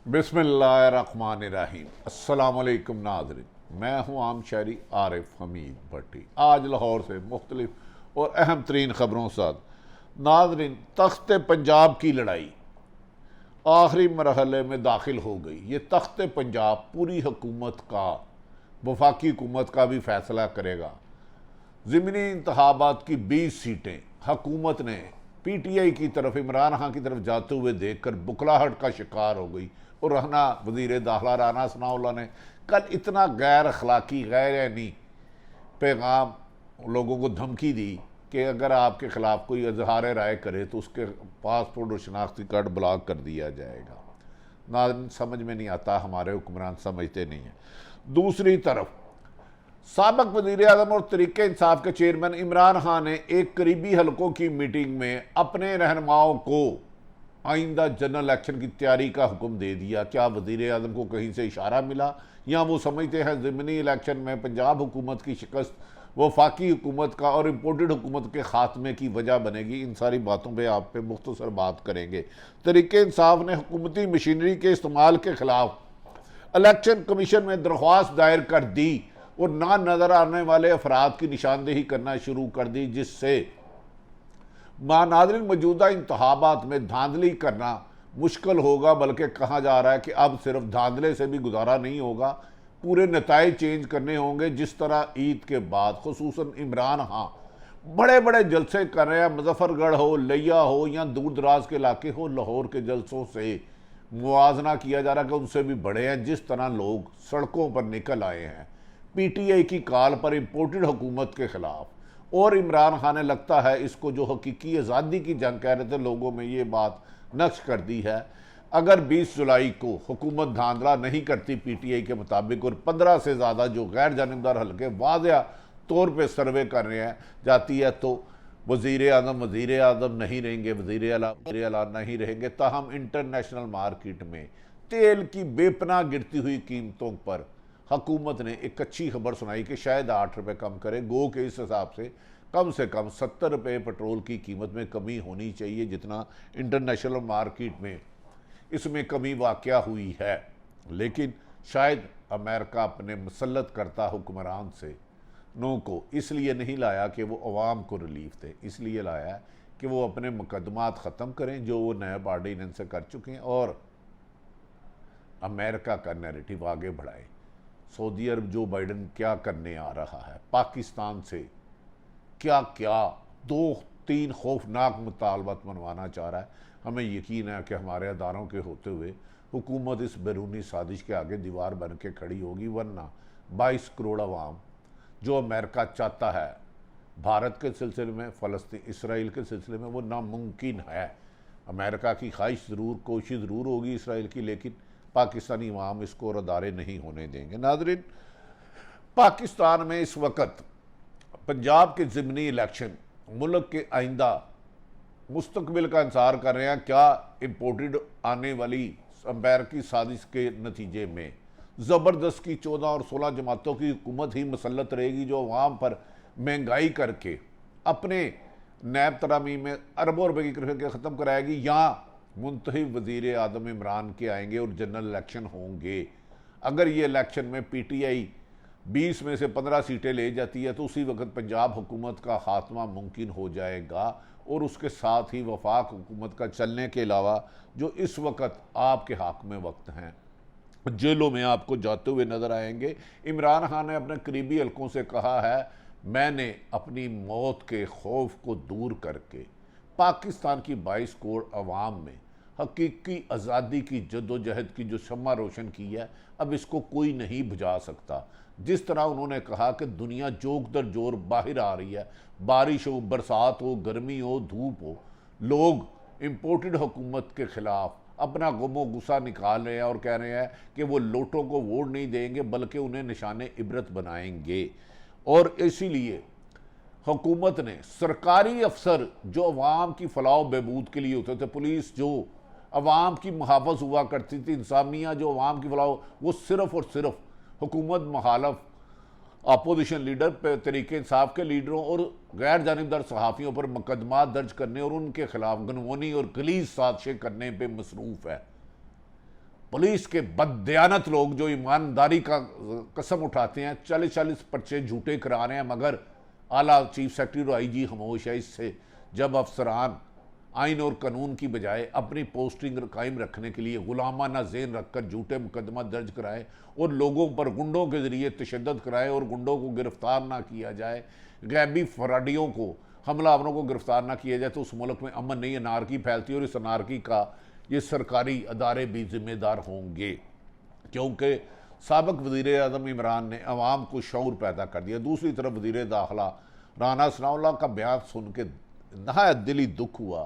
बिस्मिल्लाहिर्रहमानिर्रहीम। अस्सलामुअलैकुम नाज़रीन, मैं हूँ आम शायरी आरिफ हमीद भट्टी। आज लाहौर से मुख्तलिफ और अहम तरीन ख़बरों के साथ नाज़रीन, तख्त पंजाब की लड़ाई आखिरी मरहले में दाखिल हो गई। ये तख्त पंजाब पूरी हुकूमत का, वफाकी हुकूमत का भी फैसला करेगा। ज़िमनी इंतखाबात की 20 सीटें हुकूमत ने PTI की तरफ, इमरान खान की तरफ जाते हुए देखकर बुखलाहट का शिकार हो गई। और रहना वज़ीर दाखिला राना सनाउल्लाह ने कल इतना गैर अखलाकी, गैर पैगाम लोगों को धमकी दी कि अगर आपके ख़िलाफ़ कोई इजहार राय करे तो उसके पासपोर्ट और शनाख्ती कार्ड ब्लॉक कर दिया जाएगा। ना समझ में नहीं आता, हमारे हुक्मरान समझते नहीं हैं। दूसरी तरफ साबिक़ वज़ीर आज़म और तहरीक इंसाफ के चेयरमैन इमरान खान ने एक करीबी हलकों की मीटिंग में अपने रहनुमाओं को आइंदा जनरल इलेक्शन की तैयारी का हुक्म दे दिया। क्या वज़ीर आज़म को कहीं से इशारा मिला, या वो समझते हैं ज़िमनी इलेक्शन में पंजाब हुकूमत की शिकस्त वफाकी हुकूमत का और इम्पोर्टेड हुकूमत के ख़ात्मे की वजह बनेगी? इन सारी बातों पर आप पे मुख्तसर बात करेंगे। तहरीक इंसाफ ने हुकूमती मशीनरी के इस्तेमाल के ख़िलाफ़ इलेक्शन कमीशन में दरख्वास्त दायर कर दी और ना नज़र आने वाले अफराद की निशानदेही करना शुरू कर दी, जिससे नाज़रीन मौजूदा इंतखाबात में धांधली करना मुश्किल होगा। बल्कि कहा जा रहा है कि अब सिर्फ धांधले से भी गुजारा नहीं होगा, पूरे नताइज चेंज करने होंगे। जिस तरह ईद के बाद खुसूसन इमरान खान बड़े बड़े जलसे कर रहे हैं, मुजफ्फरगढ़ हो, लिया हो या दूर दराज के इलाके हो, लाहौर के जलसों से मुआवजना किया जा रहा है कि उनसे भी बड़े हैं। जिस तरह लोग सड़कों पर निकल आए हैं PTI की कॉल पर इम्पोर्टेड हुकूमत के ख़िलाफ़, और इमरान खान ने लगता है इसको जो हकीकी आज़ादी की जंग कह रहे थे लोगों में ये बात नक्श कर दी है। अगर 20 जुलाई को हुकूमत धांधला नहीं करती PTI के मुताबिक और 15 से ज़्यादा जो गैर जानिबदार हल्के वाज़ेह तौर पर सर्वे कर रहे हैं जाती है, तो वज़ीर आज़म नहीं रहेंगे, वज़ीर आला नहीं रहेंगे। ताहम इंटरनेशनल मार्केट में तेल की बेपनाह गिरती हुई कीमतों पर हुकूमत ने एक अच्छी खबर सुनाई कि शायद 8 रुपये कम करे। गो के इस हिसाब से कम 70 रुपये पेट्रोल की कीमत में कमी होनी चाहिए, जितना इंटरनेशनल मार्केट में इसमें कमी वाक़या हुई है। लेकिन शायद अमेरिका अपने मुसल्लत करता हुक्मरान से नो को इसलिए नहीं लाया कि वो अवाम को रिलीफ दे, इसलिए लाया कि वो अपने मुकदमात ख़त्म करें जो वो नैब ऑर्डिनेंस से कर चुके हैं और अमेरिका का नैरेटिव आगे बढ़ाए। सऊदी अरब जो बाइडन क्या करने आ रहा है, पाकिस्तान से क्या क्या 2-3 खौफनाक मुतालबात मनवाना चाह रहा है। हमें यकीन है कि हमारे अदारों के होते हुए हुकूमत इस बैरूनी साजिश के आगे दीवार बन के खड़ी होगी, वरना 22 करोड़ अवाम जो अमेरिका चाहता है भारत के सिलसिले में, फ़लस्तीन इसराइल के सिलसिले में, वो नामुमकिन है। अमेरिका की ख्वाहिश ज़रूर, कोशिश ज़रूर होगी इसराइल की, लेकिन पाकिस्तानी अवाम इसको और अदारे नहीं होने देंगे। नाज़रीन, पाकिस्तान में इस वक्त पंजाब के ज़िमनी इलेक्शन मुल्क के आइंदा मुस्तकबिल का इंतज़ार कर रहे हैं। क्या इम्पोर्टेड आने वाली अम्पायर की साजिश के नतीजे में ज़बरदस्त की 14 और 16 जमातों की हुकूमत ही मुसल्लत रहेगी, जो अवाम पर महंगाई करके अपने नैब तरामीम में अरबों रुपए की कृषि ख़त्म कराएगी, या मुंतखब वज़ीर आज़म इमरान के आएंगे और जनरल इलेक्शन होंगे। अगर ये इलेक्शन में PTI 20 में से 15 सीटें ले जाती है तो उसी वक्त पंजाब हुकूमत का ख़ात्मा मुमकिन हो जाएगा, और उसके साथ ही वफाक हुकूमत का चलने के अलावा जो इस वक्त आपके हक़ में वक्त हैं, जेलों में आपको जाते हुए नज़र आएंगे। इमरान खान ने अपने करीबी हलकों से कहा है, मैंने अपनी मौत के खौफ को दूर करके पाकिस्तान की 22 करोड़ अवाम में हकीकी आज़ादी की जद्दोजहद की जो शम्मा रोशन की है, अब इसको कोई नहीं बुझा सकता। जिस तरह उन्होंने कहा कि दुनिया जोक दर जोर बाहर आ रही है, बारिश हो, बरसात हो, गर्मी हो, धूप हो, लोग इम्पोर्टेड हुकूमत के ख़िलाफ़ अपना गमो गुस्सा निकाल रहे हैं और कह रहे हैं कि वो लोटों को वोट नहीं देंगे बल्कि उन्हें निशाने इबरत बनाएंगे। और इसीलिए हुकूमत ने सरकारी अफसर जो अवाम की फलाह बहबूद के लिए होते थे, पुलिस जो अवाम की मुहाफ़ज़ हुआ करती थी, इंसामिया जो अवाम की फलाह, वो सिर्फ़ और सिर्फ हुकूमत मुखालफ अपोजिशन लीडर, तहरीक इंसाफ के लीडरों और गैर जानिबदार सहाफ़ियों पर मुकदमा दर्ज करने और उनके खिलाफ गनवनी और गलीज़ साजिशें करने पर मसरूफ़ है। पुलिस के बददयानत लोग जो ईमानदारी का कसम उठाते हैं, 40-40 पर्चे झूठे करा रहे हैं, मगर आला चीफ सेक्रेटरी और आईजी खामोश है इससे। जब अफसरान आइन और कानून की बजाय अपनी पोस्टिंग कायम रखने के लिए गुलामाना ज़ेन रखकर झूठे मुकदमा दर्ज कराए और लोगों पर गुंडों के ज़रिए तशद्दुद कराए और गुंडों को गिरफ्तार ना किया जाए, गैबी फराडियों को, हमलावरों को गिरफ्तार ना किया जाए, तो उस मुल्क में अमन नहीं, अनारकी फैलती है। और इस अनारकी का ये सरकारी अदारे भी जिम्मेदार होंगे, क्योंकि साबिक वज़ीर आज़म इमरान ने अवाम को शऊर पैदा कर दिया। दूसरी तरफ वज़ीर दाखिला राना सनाउल्लाह का बयान सुन के नहायत दिली दुख हुआ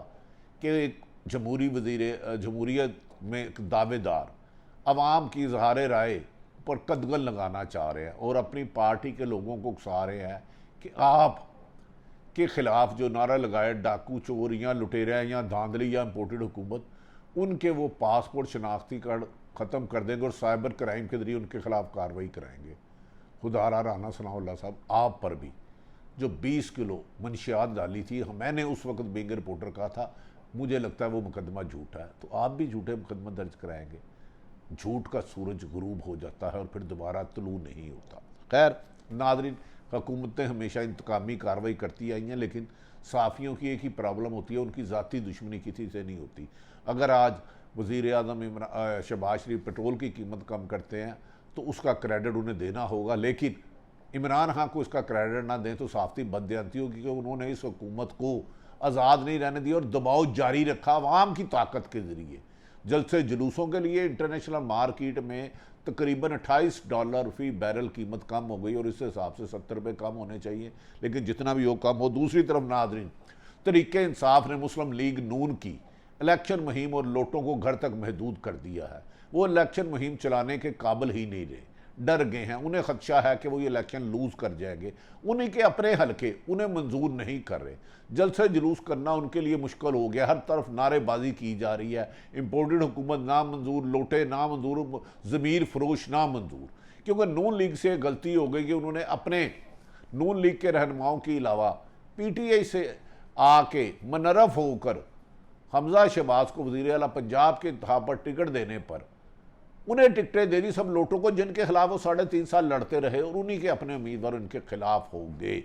कि एक जमहूरियत में एक दावेदार अवाम की इजहार राय पर कदगन लगाना चाह रहे हैं और अपनी पार्टी के लोगों को उकसा रहे हैं कि आप के ख़िलाफ़ जो नारा लगाए डाकू, चोर या लुटेरे या धांधली या इम्पोर्टेड हुकूमत, उनके वो पासपोर्ट शनाख्ती कार्ड ख़त्म कर देंगे और साइबर क्राइम के ज़रिए उनके ख़िलाफ़ कार्रवाई कराएंगे। खुदारा राना सनाउल्लाह साहब, आप पर भी जो 20 किलो मंशियात डाली थी, मैंने उस वक्त बिंग रिपोर्टर कहा था मुझे लगता है वो मुकदमा झूठा है, तो आप भी झूठे मुकदमा दर्ज कराएंगे। झूठ का सूरज गुरूब हो जाता है और फिर दोबारा तुलू नहीं होता। खैर नाज़रीन, हुकूमतें हमेशा इंतकामी कार्रवाई करती आई हैं, लेकिन सहाफ़ियों की एक ही प्रॉब्लम होती है, उनकी ज़ाती दुश्मनी किसी से नहीं होती। अगर आज वज़ीर आज़म शहबाज शरीफ पेट्रोल की कीमत कम करते हैं तो उसका क्रेडिट उन्हें देना होगा, लेकिन इमरान खान को इसका क्रेडिट ना दें तो सहाफ़ती बददियानती होगी कि उन्होंने इस हुकूमत को आज़ाद नहीं रहने दिया और दबाव जारी रखा अवाम की ताकत के ज़रिए। जलसे जुलूसों के लिए इंटरनेशनल मार्केट में तकरीबन $28 फ़ी बैरल कीमत कम हो गई और इस हिसाब से 70 रुपये कम होने चाहिए, लेकिन जितना भी हो कम हो। दूसरी तरफ नाज़रीन, तरीके इंसाफ ने मुस्लिम लीग नून की इलेक्शन मुहिम और लोटों को घर तक महदूद कर दिया है। वो इलेक्शन मुहिम चलाने के काबिल ही नहीं रहे, डर गए हैं, उन्हें खदशा है कि वो ये इलेक्शन लूज़ कर जाएंगे। उन्हीं के अपने हलके उन्हें मंजूर नहीं कर रहे, जलसे जुलूस करना उनके लिए मुश्किल हो गया। हर तरफ नारेबाजी की जा रही है, इम्पोर्टेड हुकूमत ना मंजूर, लोटे ना मंजूर, ज़मीर फरोश ना मंजूर, क्योंकि नून लीग से गलती हो गई कि उन्होंने अपने नून लीग के रहनुमाओं के अलावा PTI से आके मनरफ होकर हमजा शहबाज को वज़ीर आला पंजाब के इंतखाब पर टिकट देने पर उन्हें टिकटें दे दी सब लोटों को, जिनके खिलाफ वो 3.5 साल लड़ते रहे और उन्हीं के अपने उम्मीदवार उनके खिलाफ हो गए।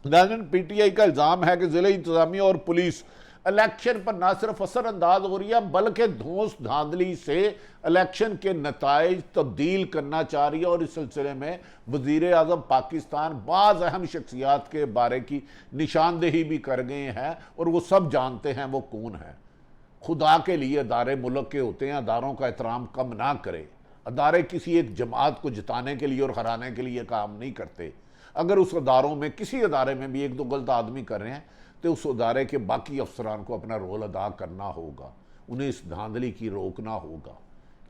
PTI का इल्ज़ाम है कि ज़िले इंतजामिया और पुलिस इलेक्शन पर ना सिर्फ असरअंदाज हो रही है बल्कि धौंस धांधली से इलेक्शन के नताइज तब्दील करना चाह रही है। और इस सिलसिले में वज़ीर आज़म पाकिस्तान बाज़ अहम शख्सियात के बारे की निशानदेही भी कर गए हैं और वो सब जानते हैं वो कौन है। खुदा के लिए अदारे मुल्क के होते हैं, अदारों का एहतराम कम ना करें। अदारे किसी एक जमात को जिताने के लिए और हराने के लिए काम नहीं करते। अगर उस अदारों में किसी अदारे में भी 1-2 गलत आदमी कर रहे हैं तो उस अदारे के बाकी अफसरान को अपना रोल अदा करना होगा, उन्हें इस धांधली की रोकना होगा,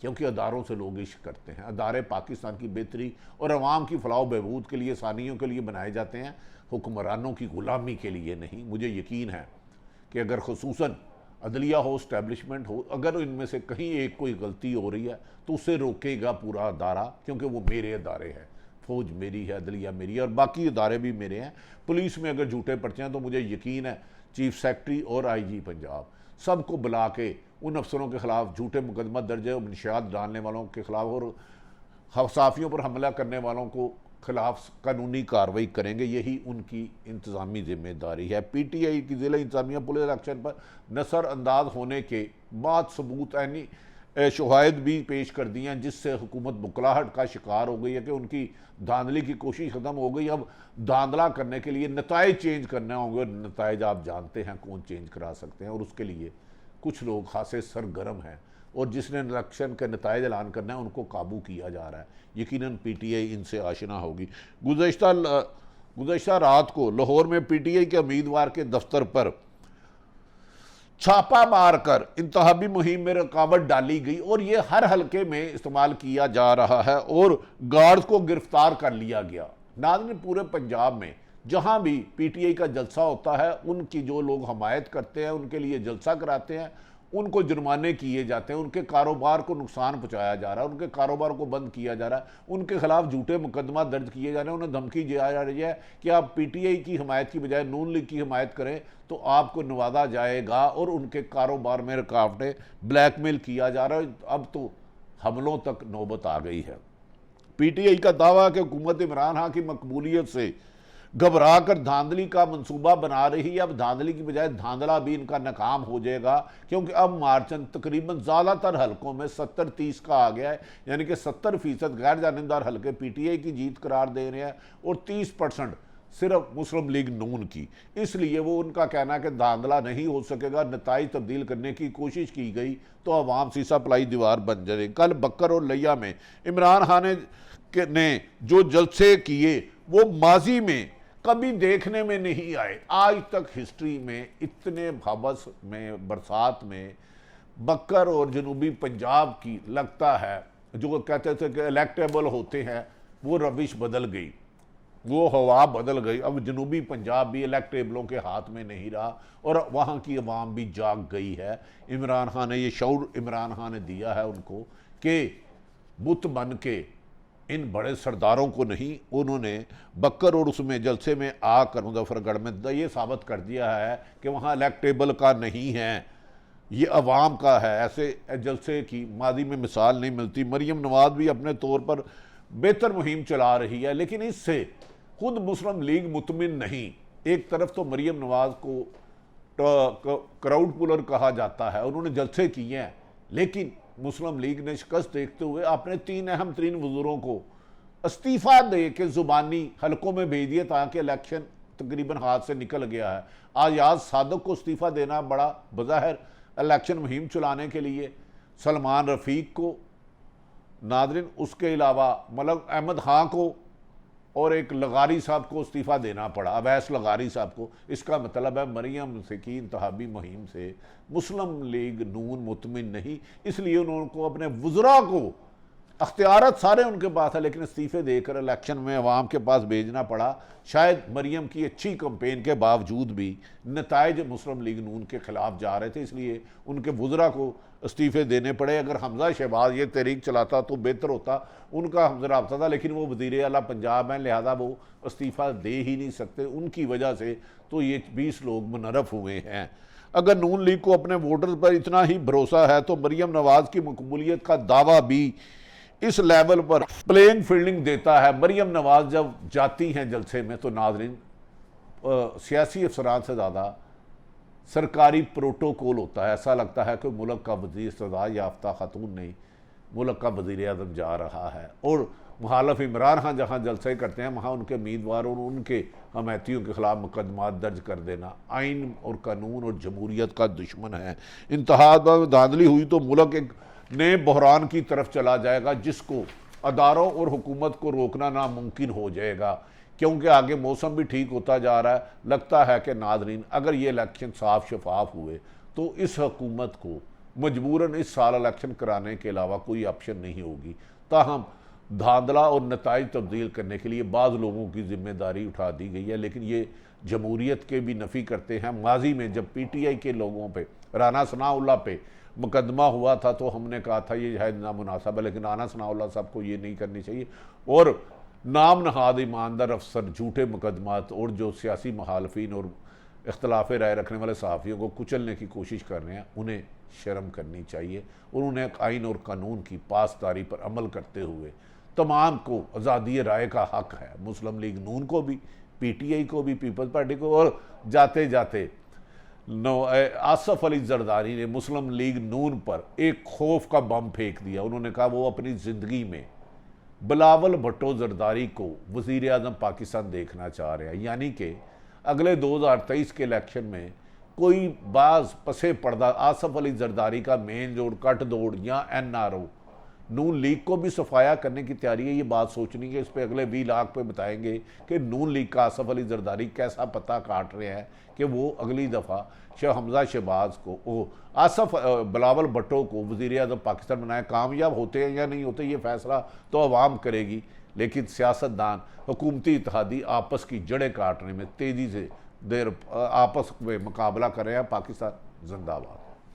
क्योंकि अदारों से लोग इश्क करते हैं। अदारे पाकिस्तान की बेहतरी और अवाम की फलाह बहबूद के लिए, आसानियों के लिए बनाए जाते हैं, हुक्मरानों की गुलामी के लिए नहीं। मुझे यकीन है कि अगर खुसूसन अदलिया हो, इस्टेब्लिशमेंट हो, अगर इनमें से कहीं एक कोई गलती हो रही है तो उसे रोकेगा पूरा अदारा, क्योंकि वो मेरे अदारे हैं। फौज मेरी है, अदलिया मेरी है और बाकी अदारे भी मेरे हैं। पुलिस में अगर झूठे पर्चे हैं तो मुझे यकीन है चीफ सेक्रेटरी और IG पंजाब सबको बुला के उन अफसरों के खिलाफ झूठे मुकदमा दर्ज है, मंशियात डालने वालों के खिलाफ और सहाफ़ियों पर हमला करने वालों को खिलाफ कानूनी कार्रवाई करेंगे। यही उनकी इंतज़ामी जिम्मेदारी है। PTI की ज़िला इंतज़ामिया पुलिस इलेक्शन पर नसर अंदाज होने के बाद सबूत ऐनी शवाहिद भी पेश कर दिए हैं, जिससे हुकूमत बुकलाहट का शिकार हो गई है कि उनकी धांधली की कोशिश ख़त्म हो गई। अब धांधला करने के लिए नताइज चेंज करने होंगे और नताइज आप जानते हैं कौन चेंज करा सकते हैं, और उसके लिए कुछ लोग खासे सरगर्म हैं और जिसने इलेक्शन के नताइज ऐलान करना है उनको काबू किया जा रहा है। यकीनन PTI इनसे आशना होगी। गुज़श्ता रात को लाहौर में PTI के उम्मीदवार के दफ्तर पर छापा मारकर इंतखाबी मुहिम में रुकावट डाली गई और ये हर हलके में इस्तेमाल किया जा रहा है और गार्ड्स को गिरफ्तार कर लिया गया। नाज़रीन, पूरे पंजाब में जहां भी PTI का जलसा होता है, उनकी जो लोग हमायत करते हैं, उनके लिए जलसा कराते हैं, उनको जुर्माने किए जाते हैं, उनके कारोबार को नुकसान पहुंचाया जा रहा है, उनके कारोबार को बंद किया जा रहा है, उनके खिलाफ झूठे मुकदमा दर्ज किए जा रहे हैं, उन्हें धमकी दी जा रही है कि आप पीटीआई की हमायत की बजाय नून लीग की हमायत करें तो आपको नवाजा जाएगा, और उनके कारोबार में रुकावटें, ब्लैकमेल किया जा रहा है। अब तो हमलों तक नौबत आ गई है। पीटीआई का दावा है कि हुकूमत इमरान खान की मकबूलियत से घबरा कर धांधली का मंसूबा बना रही है। अब धांधली की बजाय धांधला भी इनका नाकाम हो जाएगा, क्योंकि अब मार्चन तकरीबन ज़्यादातर हलकों में 70-30 का आ गया है, यानी कि 70% गैर जानिबदार हलके पीटीआई की जीत करार दे रहे हैं और 30% सिर्फ मुस्लिम लीग नून की। इसलिए वो उनका कहना है कि धांधला नहीं हो सकेगा, नताइज तब्दील करने की कोशिश की गई तो अवाम सीसा पलाई दीवार बन जाए। कल बक्कर और लिया में इमरान खान ने जो जलसे किए वो माजी में कभी देखने में नहीं आए। आज तक हिस्ट्री में इतने हवस में, बरसात में बक्कर और जनूबी पंजाब की लगता है जो कहते थे कि इलेक्टेबल होते हैं, वो रविश बदल गई, वो हवा बदल गई। अब जनूबी पंजाब भी इलेक्टेबलों के हाथ में नहीं रहा और वहाँ की अवाम भी जाग गई है। इमरान खान ने ये शऊर इमरान खान ने दिया है उनको कि बुत बन के इन बड़े सरदारों को नहीं, उन्होंने बक्कर और उसमें जलसे में आकर मुजफ्फरगढ़ में ये साबित कर दिया है कि वहाँ इलेक्टेबल का नहीं है, ये अवाम का है। ऐसे जलसे की मादी में मिसाल नहीं मिलती। मरियम नवाज भी अपने तौर पर बेहतर मुहिम चला रही है, लेकिन इससे खुद मुस्लिम लीग मुतमिन नहीं। एक तरफ तो मरियम नवाज को क्राउड पुलर कहा जाता है, उन्होंने जलसे किए हैं, लेकिन मुस्लिम लीग ने शिकस्त देखते हुए अपने 3 अहम तरीन वज़ूरों को इस्तीफ़ा दे के ज़ुबानी हलकों में भेज दिया, ताकि इलेक्शन तकरीबन हाथ से निकल गया है। आयाज सादक को इस्तीफ़ा देना बड़ा बज़ाहिर इलेक्शन मुहिम चलाने के लिए, सलमान रफ़ीक को, नादरिन उसके अलावा मलक अहमद खां को और एक लगारी साहब को इस्तीफ़ा देना पड़ा, अवैस लगारी साहब को। इसका मतलब है मरियम से की इंतहाबी मुहिम से मुस्लिम लीग नून मुतमिन नहीं, इसलिए उनको अपने वज़रा को अख्तियारत सारे उनके पास है, लेकिन इस्तीफ़े देकर इलेक्शन में अवाम के पास भेजना पड़ा। शायद मरियम की अच्छी कंपेन के बावजूद भी नताइज मुस्लिम लीग नून के ख़िलाफ़ जा रहे थे, इसलिए उनके वज़रा को इस्तीफ़े देने पड़े। अगर हमजा शहबाज ये तहरीक चलाता तो बेहतर होता, उनका हमजा रब्ता था, लेकिन वो वज़ीर आला पंजाब हैं, लिहाजा वो इस्तीफ़ा दे ही नहीं सकते। उनकी वजह से तो ये 20 लोग मुनरफ हुए हैं। अगर नून लीग को अपने वोटर्स पर इतना ही भरोसा है तो मरियम नवाज की मकबूलियत का दावा भी इस लेवल पर प्लेइंग फील्डिंग देता है। मरियम नवाज जब जाती हैं जलसे में तो नाज़रीन सियासी अफसरान से ज़्यादा सरकारी प्रोटोकॉल होता है। ऐसा लगता है कि मुल्क का वज़ीर सदा याफ्ता खातून नहीं, मुल्क का वज़ीर आज़म जा रहा है। और मुखालफ इमरान खान जहाँ जलसे करते हैं वहाँ उनके उम्मीदवार और उनके हमायतियों के खिलाफ मुकदमा दर्ज कर देना आइन और कानून और जमहूरियत का दुश्मन है। इंतहा धांधली हुई तो मुल्क एक नए बहरान की तरफ चला जाएगा, जिसको अदारों और हुकूमत को रोकना नामुमकिन हो जाएगा, क्योंकि आगे मौसम भी ठीक होता जा रहा है। लगता है कि नाज़रीन अगर ये इलेक्शन साफ शफाफ हुए तो इस हुकूमत को मजबूरन इस साल इलेक्शन कराने के अलावा कोई ऑप्शन नहीं होगी। ताहम धांधला और नताइज तब्दील करने के लिए बाज़ लोगों की जिम्मेदारी उठा दी गई है, लेकिन ये जमहूरियत के भी नफ़ी करते हैं। माजी में जब पीटीआई के लोगों पे, राना सनाउल्लाह पे मुकदमा हुआ था तो हमने कहा था ये शायद नामुनासिब है, लेकिन राना सनाउल्लाह साहब को ये नहीं करनी चाहिए। और नाम नहाद ईमानदार अफसर झूठे मुकदमात और जो सियासी मुखालफिन और इख्तलाफ राय रखने वाले सहाफ़ियों को कुचलने की कोशिश कर रहे हैं, उन्हें शर्म करनी चाहिए और उन्हें आइन और कानून की पासदारी पर अमल करते हुए तमाम को आज़ादी राय का हक है। मुस्लिम लीग नून को भी, पीटीआई को भी, पीपल्स पार्टी को। और जाते जाते आसफ अली जरदारी ने मुस्लिम लीग नून पर एक खौफ का बम फेंक दिया। उन्होंने कहा वो अपनी ज़िंदगी में बिलावल भुट्टो जरदारी को वज़ीर आज़म पाकिस्तान देखना चाह रहे हैं, यानी कि अगले 2023 के इलेक्शन में कोई बाज पसे पर्दा आसफ अली जरदारी का मेन जोड़, कट दौड़ या NRO नून लीग को भी सफाया करने की तैयारी है। ये बात सोचनी है, इस पर अगले 20 लाख पे बताएंगे कि नून लीग का आसफ अली जरदारी कैसा पता काट रहे हैं कि वो अगली दफ़ा शाह हमजा शहबाज को, आसफ बिलावल भुट्टो को वज़ीर आज़म पाकिस्तान बनाए। कामयाब होते हैं या नहीं होते ये फैसला तो अवाम करेगी, लेकिन सियासतदान हुकूमती इत्तेहादी आपस की जड़ें काटने में तेज़ी से देर आपस में मुकाबला कर रहे हैं। पाकिस्तान जिंदाबाद।